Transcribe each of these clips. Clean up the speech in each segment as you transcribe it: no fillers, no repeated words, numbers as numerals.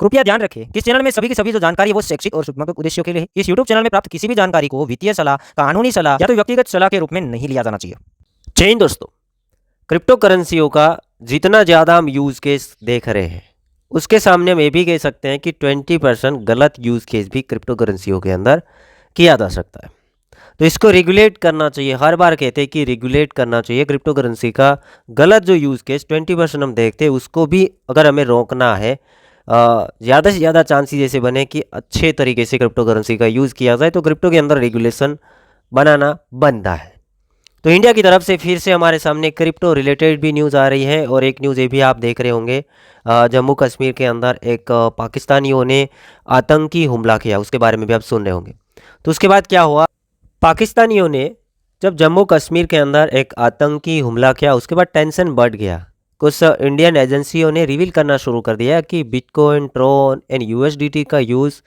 कृपया ध्यान रखें कि इस चैनल में सभी की सभी जो जानकारी है वो शैक्षिक और सूचनात्मक उद्देश्यों के लिए है। इस यूट्यूब चैनल में प्राप्त किसी भी जानकारी को वित्तीय सलाह, कानूनी सलाह या तो व्यक्तिगत सलाह के रूप में नहीं लिया जाना चाहिए। जय हिंद दोस्तों, क्रिप्टो करेंसियों का जितना ज़्यादा हम यूज़ केस देख रहे हैं उसके सामने हम ये भी कह सकते हैं कि 20% गलत यूज़ केस भी क्रिप्टो करेंसियों के अंदर किया जा सकता है। तो इसको रेगुलेट करना चाहिए। हर बार कहते हैं कि रेगुलेट करना चाहिए। क्रिप्टो करेंसी का गलत जो यूज़ केस 20% हम देखते हैं उसको भी अगर हमें रोकना है, ज़्यादा से ज़्यादा चांसेस ऐसे बने कि अच्छे तरीके से क्रिप्टो करेंसी का यूज़ किया जाए, तो क्रिप्टो के अंदर रेगुलेशन बनाना बनता है। तो इंडिया की तरफ से फिर से हमारे सामने क्रिप्टो रिलेटेड भी न्यूज़ आ रही है और एक न्यूज़ ये भी आप देख रहे होंगे, जम्मू कश्मीर के अंदर एक पाकिस्तानियों ने आतंकी हमला किया, उसके बारे में भी आप सुन रहे होंगे। तो उसके बाद क्या हुआ, पाकिस्तानियों ने जब जम्मू कश्मीर के अंदर एक आतंकी हमला किया उसके बाद टेंशन बढ़ गया। कुछ इंडियन एजेंसियों ने रिवील करना शुरू कर दिया कि बिटकॉइन, ट्रोन एंड यूएसडीटी का यूज़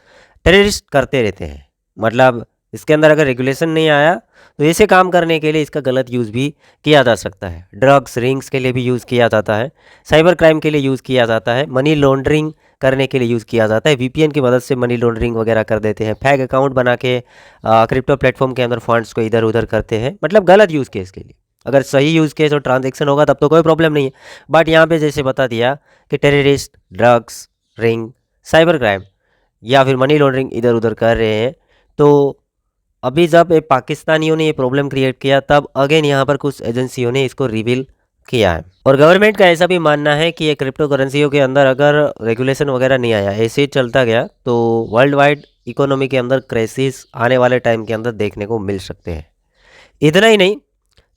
टेररिस्ट करते रहते हैं। मतलब इसके अंदर अगर रेगुलेशन नहीं आया तो ऐसे काम करने के लिए इसका गलत यूज़ भी किया जा सकता है। ड्रग्स, रिंग्स के लिए भी यूज़ किया जाता है, साइबर क्राइम के लिए यूज़ किया जाता है, मनी लॉन्ड्रिंग करने के लिए यूज़ किया जाता है। वीपीएन की मदद से मनी लॉन्ड्रिंग वगैरह कर देते हैं, फेक अकाउंट बना के क्रिप्टो प्लेटफॉर्म के अंदर फंड्स को इधर उधर करते हैं। मतलब गलत यूज़ केस के लिए। अगर सही यूज़ केस और ट्रांजेक्शन होगा तब तो कोई प्रॉब्लम नहीं है। बट यहाँ पे जैसे बता दिया कि terrorist, drugs, ring, cyber crime या फिर मनी लॉन्ड्रिंग इधर उधर कर रहे हैं। तो अभी जब ये पाकिस्तानियों ने ये प्रॉब्लम क्रिएट किया तब अगेन यहाँ पर कुछ एजेंसियों ने इसको रिवील किया है। और गवर्नमेंट का ऐसा भी मानना है कि ये क्रिप्टो करेंसियों के अंदर अगर रेगुलेशन वगैरह नहीं आया, ऐसे ही चलता गया तो वर्ल्ड वाइड इकोनॉमी के अंदर क्राइसिस आने वाले टाइम के अंदर देखने को मिल सकते हैं। इतना ही नहीं,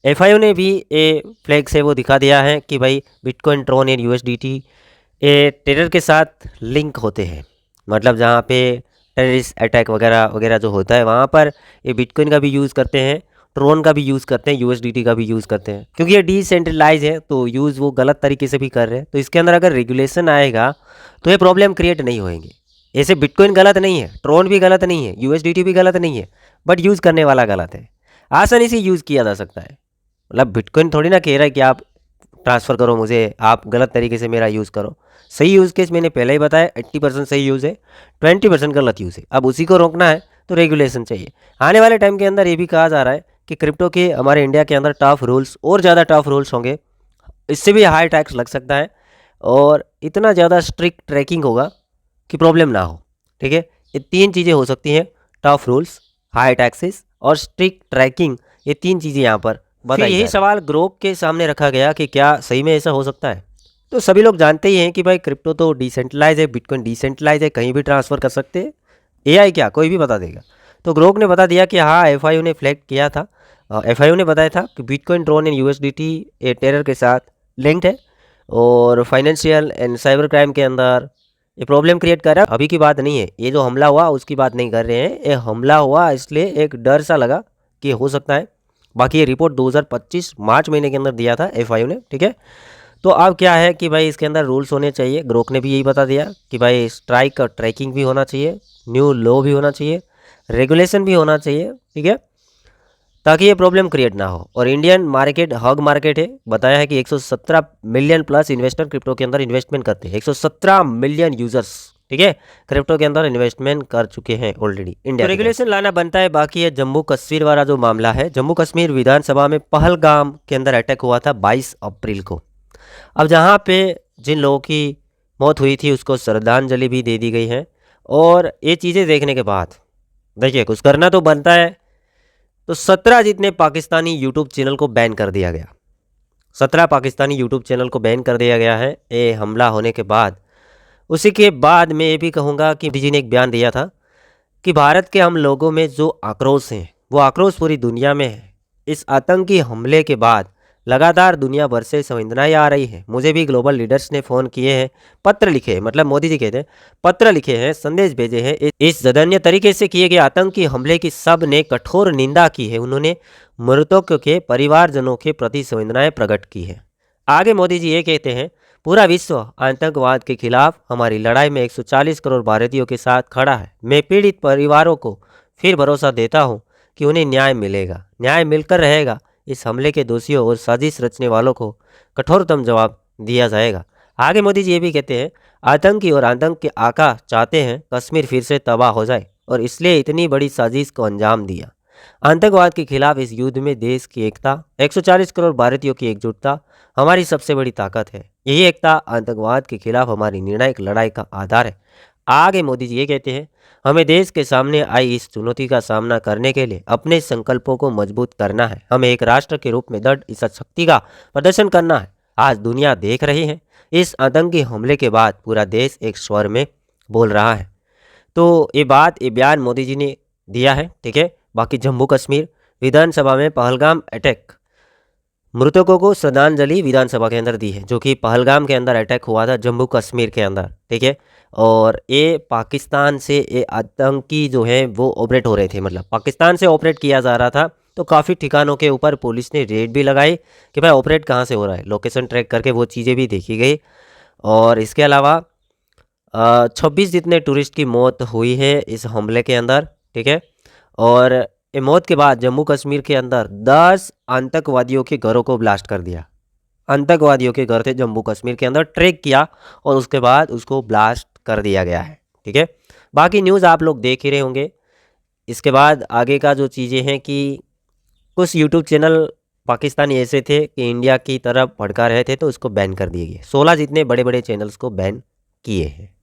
एफआईओ ने भी ये फ्लैग से वो दिखा दिया है कि भाई बिटकॉइन, ट्रोन एंड यूएसडीटी ये टेरर के साथ लिंक होते हैं। मतलब जहाँ पे टेररिस्ट अटैक वगैरह वगैरह जो होता है वहाँ पर ये बिटकॉइन का भी यूज़ करते हैं, ट्रोन का भी यूज़ करते हैं, यूएसडीटी का भी यूज़ करते हैं। क्योंकि ये डिसेंट्रलाइज है तो यूज़ वो गलत तरीके से भी कर रहे हैं। तो इसके अंदर अगर रेगुलेशन आएगा तो ये प्रॉब्लम क्रिएट नहीं होएंगे। ऐसे बिटकॉइन गलत नहीं है, ट्रोन भी गलत नहीं है, यूएसडीटी भी गलत नहीं है, बट यूज़ करने वाला गलत है। आसानी से यूज़ किया जा सकता है। मतलब बिटकॉइन थोड़ी ना कह रहा है कि आप ट्रांसफ़र करो मुझे, आप गलत तरीके से मेरा यूज़ करो। सही यूज़ केस मैंने पहले ही बताया, 80% सही यूज़ है, 20% गलत यूज़ है। अब उसी को रोकना है तो रेगुलेशन चाहिए। आने वाले टाइम के अंदर ये भी कहा जा रहा है कि क्रिप्टो के हमारे इंडिया के अंदर टफ रूल्स और ज़्यादा टफ रूल्स होंगे, इससे भी हाई टैक्स लग सकता है और इतना ज़्यादा स्ट्रिक्ट ट्रैकिंग होगा कि प्रॉब्लम ना हो। ठीक है, ये 3 चीज़ें हो सकती हैं, टफ रूल्स, हाई टैक्सेस और स्ट्रिक्ट ट्रैकिंग। ये 3 चीज़ें यहाँ पर बताई। यही सवाल ग्रोक के सामने रखा गया कि क्या सही में ऐसा हो सकता है। तो सभी लोग जानते ही हैं कि भाई क्रिप्टो तो डिसेंट्रलाइज है, बिटकॉइन डिसेंट्रलाइज है, कहीं भी ट्रांसफ़र कर सकते हैं। एआई क्या कोई भी बता देगा। तो ग्रोक ने बता दिया कि हाँ, एफआईओ ने फ्लैग किया था, एफआईओ ने बताया था कि बिटकॉइन, ट्रोन एंड यूएसडीटी ये टेरर के साथ लिंक्ड है और फाइनेंशियल एंड साइबर क्राइम के अंदर ये प्रॉब्लम क्रिएट कर रहा है। अभी की बात नहीं है, ये जो हमला हुआ उसकी बात नहीं कर रहे हैं। ये हमला हुआ इसलिए एक डर सा लगा कि हो सकता है। बाकी ये रिपोर्ट 2025 मार्च महीने के अंदर दिया था एफआईओ ने। ठीक है, तो अब क्या है कि भाई इसके अंदर रूल्स होने चाहिए। ग्रोक ने भी यही बता दिया कि भाई स्ट्राइक और ट्रैकिंग भी होना चाहिए, न्यू लॉ भी होना चाहिए, रेगुलेशन भी होना चाहिए। ठीक है, ताकि ये प्रॉब्लम क्रिएट ना हो। और इंडियन मार्केट हग मार्केट है, बताया है कि 117 मिलियन प्लस इन्वेस्टर क्रिप्टो के अंदर इन्वेस्टमेंट करते हैं। 117 मिलियन यूजर्स, ठीक है, क्रिप्टो के अंदर इन्वेस्टमेंट कर चुके हैं ऑलरेडी इंडिया। तो रेगुलेशन लाना बनता है। बाकी है जम्मू कश्मीर वाला जो मामला है, जम्मू कश्मीर विधानसभा में पहलगाम के अंदर अटैक हुआ था 22 अप्रैल को। अब जहाँ पे जिन लोगों की मौत हुई थी उसको श्रद्धांजलि भी दे दी गई है। और ये चीज़ें देखने के बाद देखिए कुछ करना तो बनता है। तो 17 जितने पाकिस्तानी यूट्यूब चैनल को बैन कर दिया गया। 17 पाकिस्तानी यूट्यूब चैनल को बैन कर दिया गया है ये हमला होने के बाद। उसी के बाद मैं ये भी कहूँगा कि मोदी जी ने एक बयान दिया था कि भारत के हम लोगों में जो आक्रोश है वो आक्रोश पूरी दुनिया में है। इस आतंकी हमले के बाद लगातार दुनिया भर से संवेदनाएं आ रही है। मुझे भी ग्लोबल लीडर्स ने फ़ोन किए हैं, पत्र लिखे हैं, मतलब मोदी जी कहते हैं पत्र लिखे हैं, संदेश भेजे हैं। इस जघन्य तरीके से किए गए आतंकी हमले की सब ने कठोर निंदा की है। उन्होंने मृतकों के परिवारजनों के प्रति संवेदनाएं प्रकट की है। आगे मोदी जी ये कहते हैं, पूरा विश्व आतंकवाद के खिलाफ हमारी लड़ाई में 140 करोड़ भारतीयों के साथ खड़ा है। मैं पीड़ित परिवारों को फिर भरोसा देता हूँ कि उन्हें न्याय मिलेगा, न्याय मिलकर रहेगा। इस हमले के दोषियों और साजिश रचने वालों को कठोरतम जवाब दिया जाएगा। आगे मोदी जी ये भी कहते हैं, आतंकी और आतंक के आका चाहते हैं कश्मीर फिर से तबाह हो जाए और इसलिए इतनी बड़ी साजिश को अंजाम दिया। आतंकवाद के खिलाफ इस युद्ध में देश की एकता, 140 करोड़ भारतीयों की एकजुटता हमारी सबसे बड़ी ताकत है। यही एकता आतंकवाद के खिलाफ हमारी निर्णायक लड़ाई का आधार है। आगे मोदी जी ये कहते हैं, हमें देश के सामने आई इस चुनौती का सामना करने के लिए अपने संकल्पों को मजबूत करना है। हमें एक राष्ट्र के रूप में दृढ़ इस शक्ति का प्रदर्शन करना है। आज दुनिया देख रही है, इस आतंकी हमले के बाद पूरा देश एक स्वर में बोल रहा है। तो ये बयान मोदी जी ने दिया है, ठीक है। बाकी जम्मू कश्मीर विधानसभा में पहलगाम अटैक, मृतकों को श्रद्धांजलि विधानसभा के अंदर दी है, जो कि पहलगाम के अंदर अटैक हुआ था जम्मू कश्मीर के अंदर, ठीक है। और ये पाकिस्तान से ये आतंकी जो है वो ऑपरेट हो रहे थे, मतलब पाकिस्तान से ऑपरेट किया जा रहा था। तो काफ़ी ठिकानों के ऊपर पुलिस ने रेड भी लगाई कि भाई ऑपरेट कहाँ से हो रहा है, लोकेशन ट्रैक करके वो चीज़ें भी देखी गई। और इसके अलावा 26 जितने टूरिस्ट की मौत हुई है इस हमले के अंदर, ठीक है। और ये मौत के बाद जम्मू कश्मीर के अंदर 10 आतंकवादियों के घरों को ब्लास्ट कर दिया। आतंकवादियों के घर थे जम्मू कश्मीर के अंदर, ट्रैक किया और उसके बाद उसको ब्लास्ट कर दिया गया है, ठीक है। बाकी न्यूज़ आप लोग देख ही रहे होंगे। इसके बाद आगे का जो चीज़ें हैं कि कुछ यूट्यूब चैनल पाकिस्तानी ऐसे थे कि इंडिया की तरफ भड़का रहे थे, तो उसको बैन कर दिए गए। 16 जितने बड़े बड़े चैनल्स को बैन किए हैं।